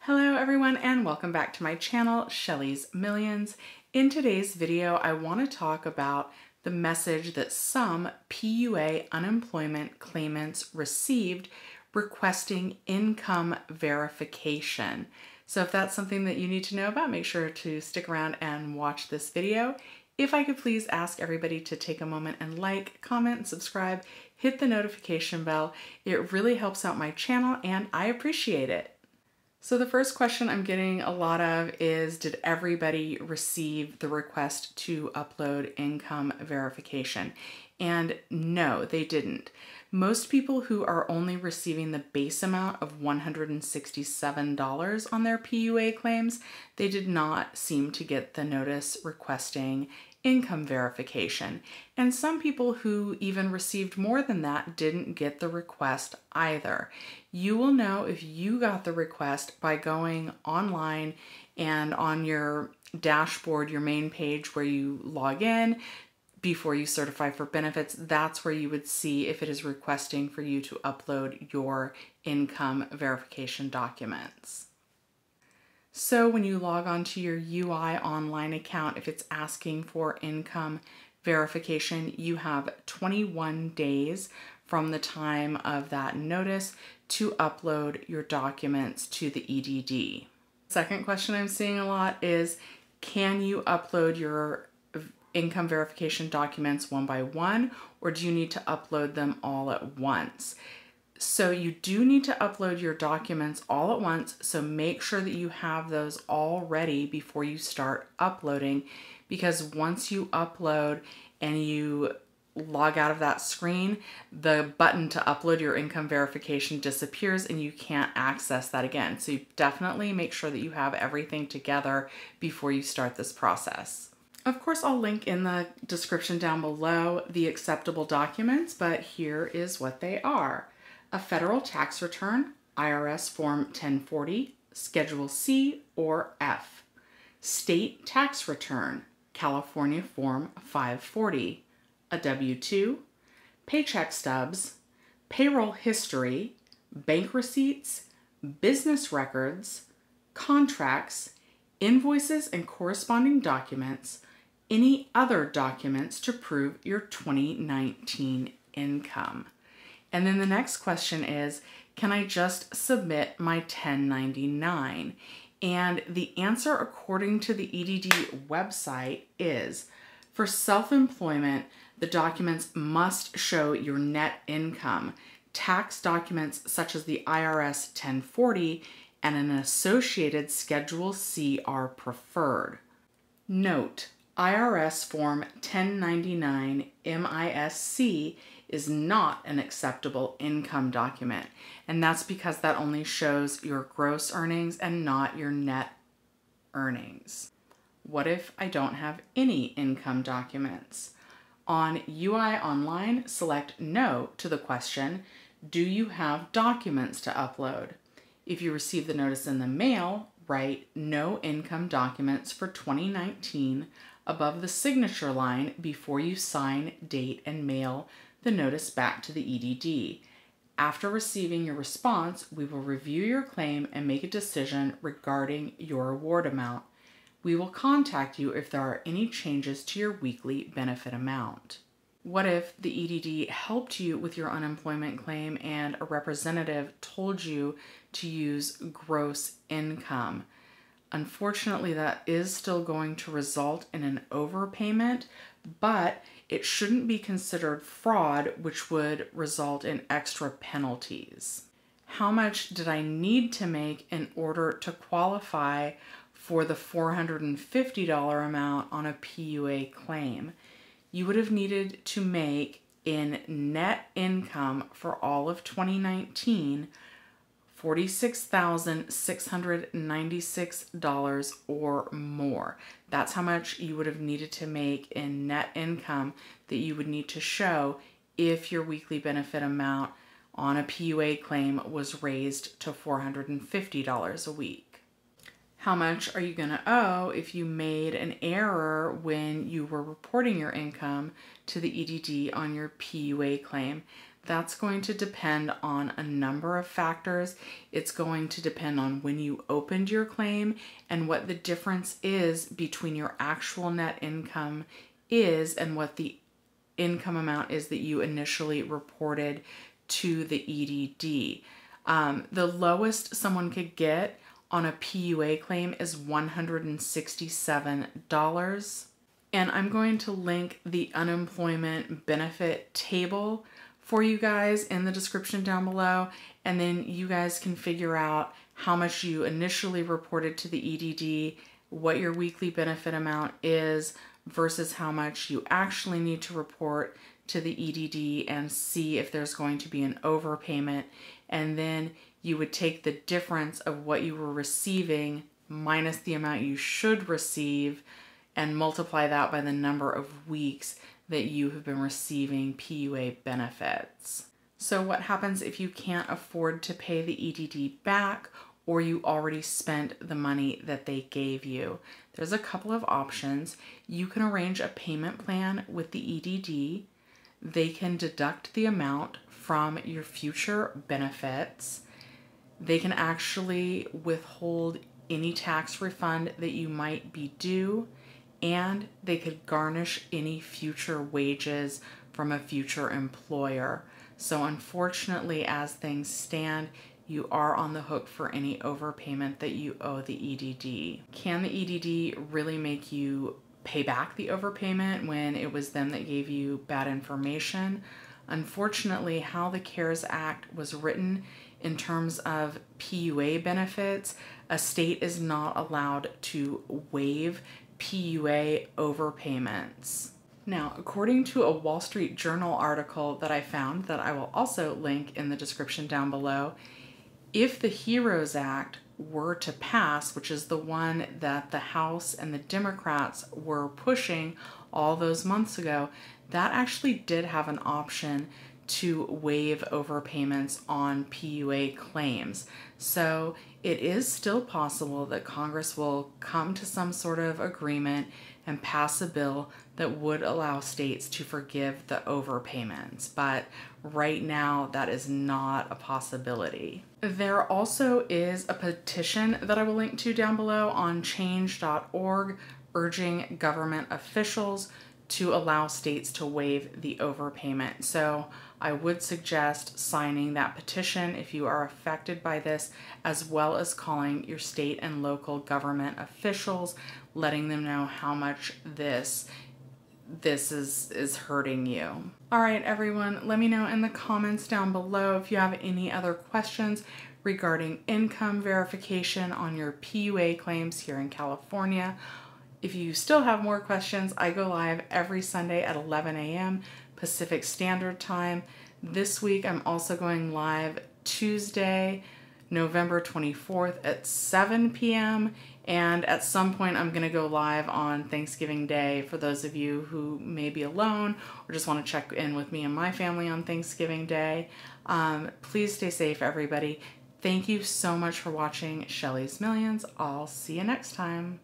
Hello everyone and welcome back to my channel, Shelly's Millions. In today's video, I want to talk about the message that some PUA unemployment claimants received requesting income verification. So if that's something that you need to know about, make sure to stick around and watch this video. If I could please ask everybody to take a moment and like, comment, and subscribe, hit the notification bell. It really helps out my channel and I appreciate it. So the first question I'm getting a lot of is, did everybody receive the request to upload income verification? And no, they didn't. Most people who are only receiving the base amount of $167 on their PUA claims, they did not seem to get the notice requesting income verification. And some people who even received more than that didn't get the request either. You will know if you got the request by going online and on your dashboard, your main page where you log in before you certify for benefits. That's where you would see if it is requesting for you to upload your income verification documents. So when you log on to your UI online account, if it's asking for income verification, you have 21 days from the time of that notice to upload your documents to the EDD. Second question I'm seeing a lot is, can you upload your income verification documents one by one, or do you need to upload them all at once? So you do need to upload your documents all at once, so make sure that you have those all ready before you start uploading, because once you upload and you log out of that screen, the button to upload your income verification disappears and you can't access that again. So you definitely make sure that you have everything together before you start this process. Of course, I'll link in the description down below the acceptable documents, but here is what they are. A federal tax return, IRS Form 1040, Schedule C or F. State tax return, California Form 540. A W-2, paycheck stubs, payroll history, bank receipts, business records, contracts, invoices and corresponding documents, any other documents to prove your 2019 income. And then the next question is, can I just submit my 1099? And the answer according to the EDD website is, for self-employment, the documents must show your net income. Tax documents such as the IRS 1040 and an associated Schedule C are preferred. Note, IRS Form 1099 MISC is not an acceptable income document, and that's because that only shows your gross earnings and not your net earnings. What if I don't have any income documents? On UI Online, select No to the question, do you have documents to upload? If you receive the notice in the mail, write No Income Documents for 2019 above the signature line before you sign, date, and mail the notice back to the EDD. After receiving your response, we will review your claim and make a decision regarding your award amount. We will contact you if there are any changes to your weekly benefit amount. What if the EDD helped you with your unemployment claim and a representative told you to use gross income? Unfortunately, that is still going to result in an overpayment, but it shouldn't be considered fraud, which would result in extra penalties. How much did I need to make in order to qualify for the $450 amount on a PUA claim? You would have needed to make in net income for all of 2019 $46,696 or more. That's how much you would have needed to make in net income that you would need to show if your weekly benefit amount on a PUA claim was raised to $450 a week. How much are you going to owe if you made an error when you were reporting your income to the EDD on your PUA claim? That's going to depend on a number of factors. It's going to depend on when you opened your claim and what the difference is between your actual net income is and what the income amount is that you initially reported to the EDD. The lowest someone could get on a PUA claim is $167. And I'm going to link the unemployment benefit table for you guys in the description down below. And then you guys can figure out how much you initially reported to the EDD, what your weekly benefit amount is versus how much you actually need to report to the EDD, and see if there's going to be an overpayment. And then you would take the difference of what you were receiving minus the amount you should receive and multiply that by the number of weeks that you have been receiving PUA benefits. So what happens if you can't afford to pay the EDD back, or you already spent the money that they gave you? There's a couple of options. You can arrange a payment plan with the EDD. They can deduct the amount from your future benefits. They can actually withhold any tax refund that you might be due, and they could garnish any future wages from a future employer. So unfortunately, as things stand, you are on the hook for any overpayment that you owe the EDD. Can the EDD really make you pay back the overpayment when it was them that gave you bad information? Unfortunately, how the CARES Act was written in terms of PUA benefits, a state is not allowed to waive PUA overpayments. Now, according to a Wall Street Journal article that I found that I will also link in the description down below, if the HEROES Act were to pass, which is the one that the House and the Democrats were pushing all those months ago, that actually did have an option to waive overpayments on PUA claims. So it is still possible that Congress will come to some sort of agreement and pass a bill that would allow states to forgive the overpayments. But right now, that is not a possibility. There also is a petition that I will link to down below on change.org urging government officials to allow states to waive the overpayment. So I would suggest signing that petition if you are affected by this, as well as calling your state and local government officials, letting them know how much this is hurting you. All right, everyone, let me know in the comments down below if you have any other questions regarding income verification on your PUA claims here in California. If you still have more questions, I go live every Sunday at 11 a.m. Pacific Standard Time. This week, I'm also going live Tuesday, November 24th at 7 p.m. And at some point, I'm going to go live on Thanksgiving Day for those of you who may be alone or just want to check in with me and my family on Thanksgiving Day. Please stay safe, everybody. Thank you so much for watching Shelly's Millions. I'll see you next time.